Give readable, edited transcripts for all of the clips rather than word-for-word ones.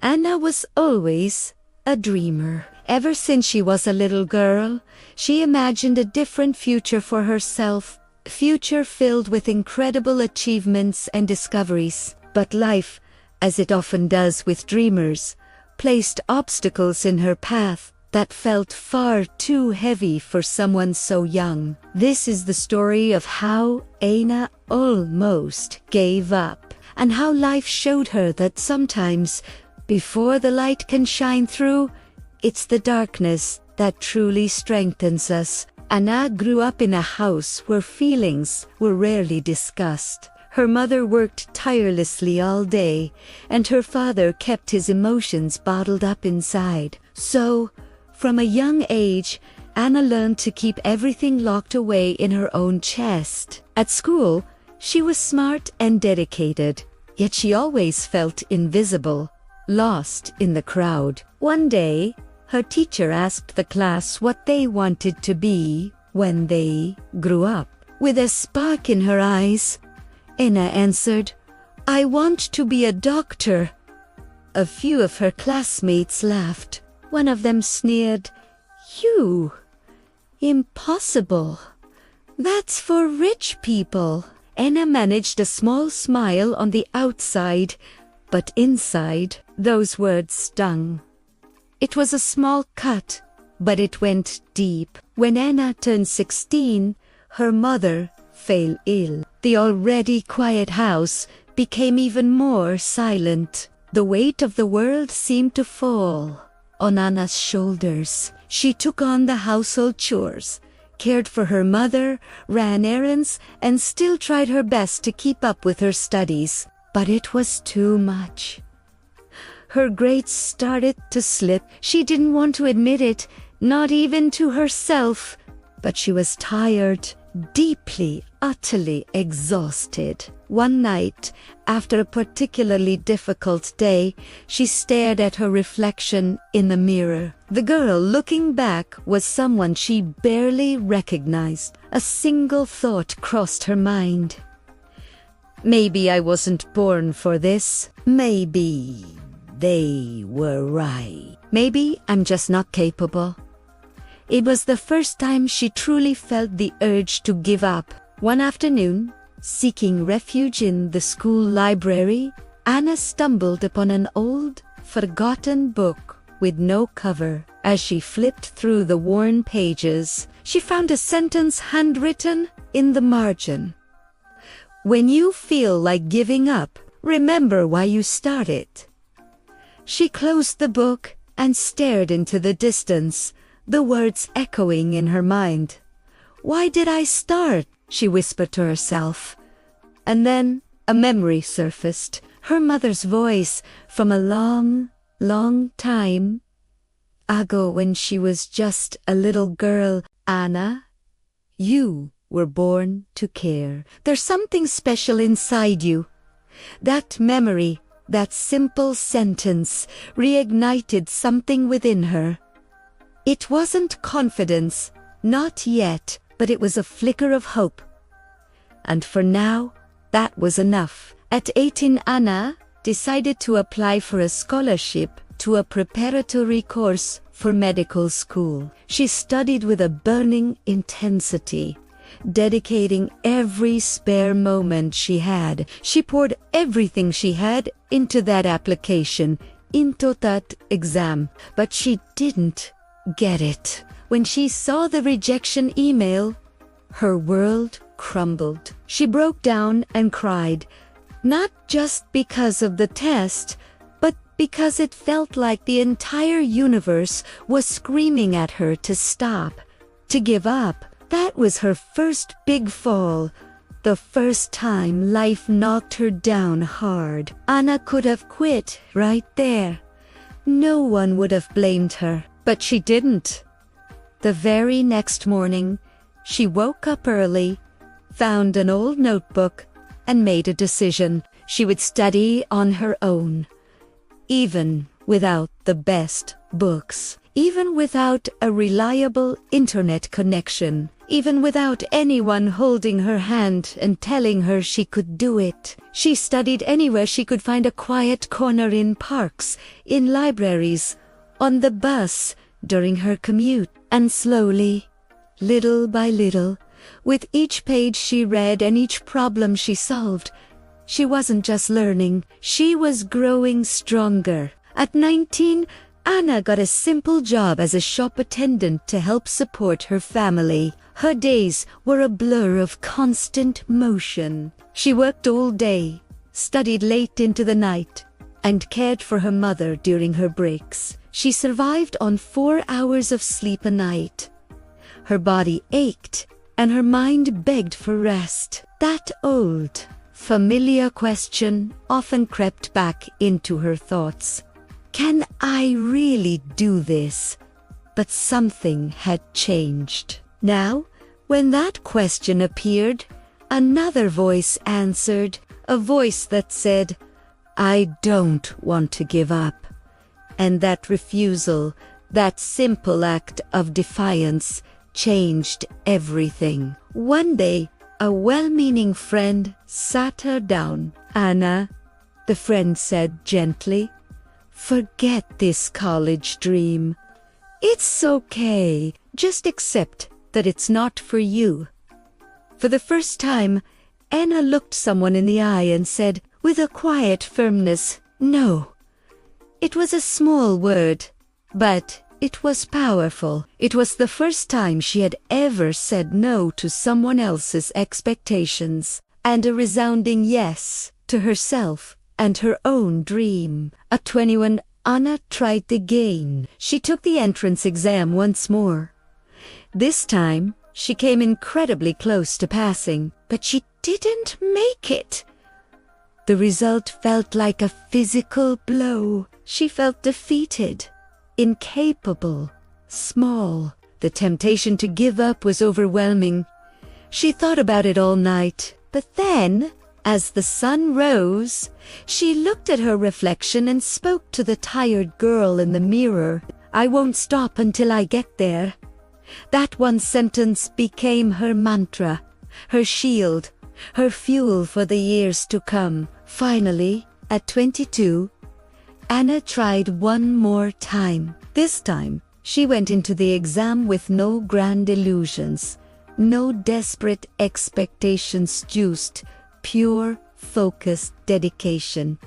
Anna was always a dreamer. Ever since she was a little girl, she imagined a different future for herself, a future filled with incredible achievements and discoveries. But life, as it often does with dreamers, placed obstacles in her path that felt far too heavy for someone so young. This is the story of how Anna almost gave up, and how life showed her that sometimes, before the light can shine through, it's the darkness that truly strengthens us. Anna grew up in a house where feelings were rarely discussed. Her mother worked tirelessly all day, and her father kept his emotions bottled up inside. So, from a young age, Anna learned to keep everything locked away in her own chest. At school, she was smart and dedicated, yet she always felt invisible, lost in the crowd. One day, her teacher asked the class what they wanted to be when they grew up. With a spark in her eyes, Anna answered, "I want to be a doctor." A few of her classmates laughed. One of them sneered, "You? Impossible. That's for rich people." Anna managed a small smile on the outside, but inside, those words stung. It was a small cut, but it went deep. When Anna turned 16, her mother fell ill. The already quiet house became even more silent. The weight of the world seemed to fall on Anna's shoulders. She took on the household chores, cared for her mother, ran errands, and still tried her best to keep up with her studies. But it was too much. Her grades started to slip. She didn't want to admit it, not even to herself. But she was tired, deeply, utterly exhausted. One night, after a particularly difficult day, she stared at her reflection in the mirror. The girl looking back was someone she barely recognized. A single thought crossed her mind. Maybe I wasn't born for this. Maybe they were right. Maybe I'm just not capable. It was the first time she truly felt the urge to give up. One afternoon, seeking refuge in the school library, Anna stumbled upon an old, forgotten book with no cover. As she flipped through the worn pages, she found a sentence handwritten in the margin. "When you feel like giving up, remember why you started." She closed the book and stared into the distance, the words echoing in her mind. "Why did I start?" she whispered to herself. And then a memory surfaced, her mother's voice from a long, long time ago when she was just a little girl. "Anna, you were born to care. There's something special inside you." That memory, that simple sentence, reignited something within her. It wasn't confidence, not yet, but it was a flicker of hope. And for now, that was enough. At 18, Anna decided to apply for a scholarship to a preparatory course for medical school. She studied with a burning intensity, dedicating every spare moment she had. She poured everything she had into that application, into that exam. But she didn't get it. When she saw the rejection email, her world crumbled. She broke down and cried, not just because of the test, but because it felt like the entire universe was screaming at her to stop, to give up. That was her first big fall, the first time life knocked her down hard. Anna could have quit right there. No one would have blamed her, but she didn't. The very next morning, she woke up early, found an old notebook, and made a decision. She would study on her own, even without the best books, even without a reliable internet connection. even without anyone holding her hand and telling her she could do it. She studied anywhere she could find a quiet corner, in parks, in libraries, on the bus, during her commute. And slowly, little by little, with each page she read and each problem she solved, she wasn't just learning, she was growing stronger. At 19, Anna got a simple job as a shop attendant to help support her family. Her days were a blur of constant motion. She worked all day, studied late into the night, and cared for her mother during her breaks. She survived on 4 hours of sleep a night. Her body ached, and her mind begged for rest. That old, familiar question often crept back into her thoughts. Can I really do this? But something had changed. Now, when that question appeared, another voice answered, a voice that said, I don't want to give up. And that refusal, that simple act of defiance, changed everything. One day, a well-meaning friend sat her down. Anna, the friend said gently, forget this college dream. It's okay. Just accept that it's not for you. For the first time, Anna looked someone in the eye and said, with a quiet firmness, no. It was a small word, but it was powerful. It was the first time she had ever said no to someone else's expectations, and a resounding yes to herself and her own dream. At 21, Anna tried again. She took the entrance exam once more. This time, she came incredibly close to passing, but she didn't make it. The result felt like a physical blow. She felt defeated, incapable, small. The temptation to give up was overwhelming. She thought about it all night, but then, as the sun rose, she looked at her reflection and spoke to the tired girl in the mirror. I won't stop until I get there. That one sentence became her mantra, her shield, her fuel for the years to come. Finally, at 22, Anna tried one more time. This time, she went into the exam with no grand illusions, no desperate expectations, just pure, focused dedication.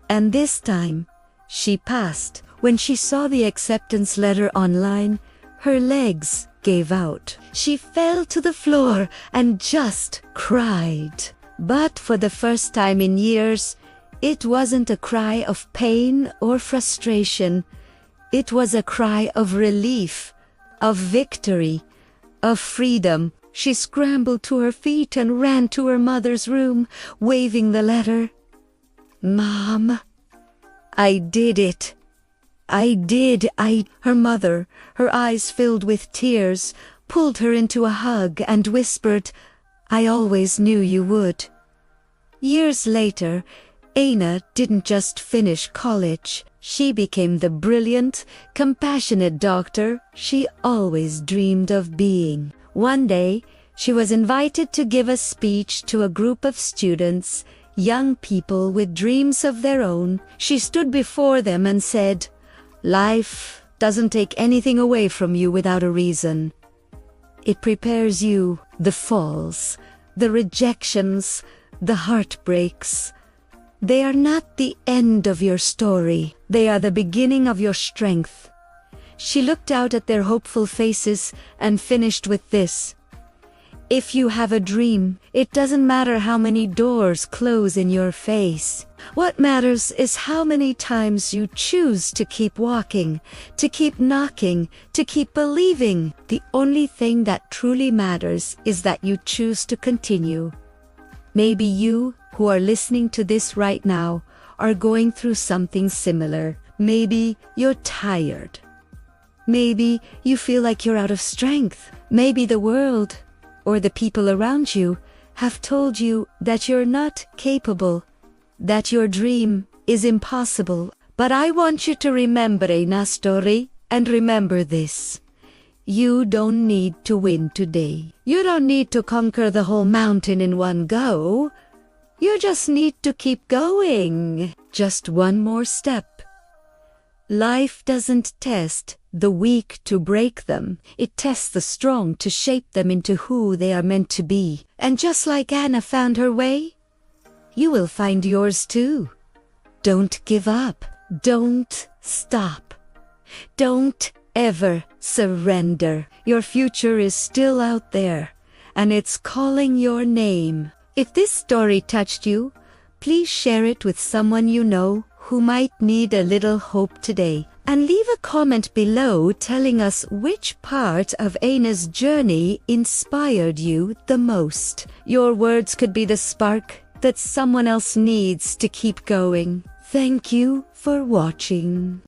And this time, she passed. When she saw the acceptance letter online, her legs gave out. She fell to the floor and just cried. But for the first time in years, it wasn't a cry of pain or frustration. It was a cry of relief, of victory, of freedom. She scrambled to her feet and ran to her mother's room, waving the letter. Mom, I did it. I did. Her mother, her eyes filled with tears, pulled her into a hug and whispered, I always knew you would. Years later, Anna didn't just finish college. She became the brilliant, compassionate doctor she always dreamed of being. One day, she was invited to give a speech to a group of students, young people with dreams of their own. She stood before them and said, Life doesn't take anything away from you without a reason. It prepares you, the falls, the rejections, the heartbreaks. They are not the end of your story. They are the beginning of your strength. She looked out at their hopeful faces and finished with this. If you have a dream, it doesn't matter how many doors close in your face. What matters is how many times you choose to keep walking, to keep knocking, to keep believing. The only thing that truly matters is that you choose to continue. Maybe you, who are listening to this right now, are going through something similar. Maybe you're tired. Maybe you feel like you're out of strength. Maybe the world, or the people around you, have told you that you're not capable, that your dream is impossible. But I want you to remember Anna's story and remember this. You don't need to win today. You don't need to conquer the whole mountain in one go. You just need to keep going. Just one more step. Life doesn't test the weak to break them. It tests the strong to shape them into who they are meant to be. And just like Anna found her way, you will find yours too. Don't give up. Don't stop. Don't ever surrender. Your future is still out there, and it's calling your name. If this story touched you, please share it with someone you know who might need a little hope today. And leave a comment below telling us which part of Anna's journey inspired you the most. Your words could be the spark that someone else needs to keep going. Thank you for watching.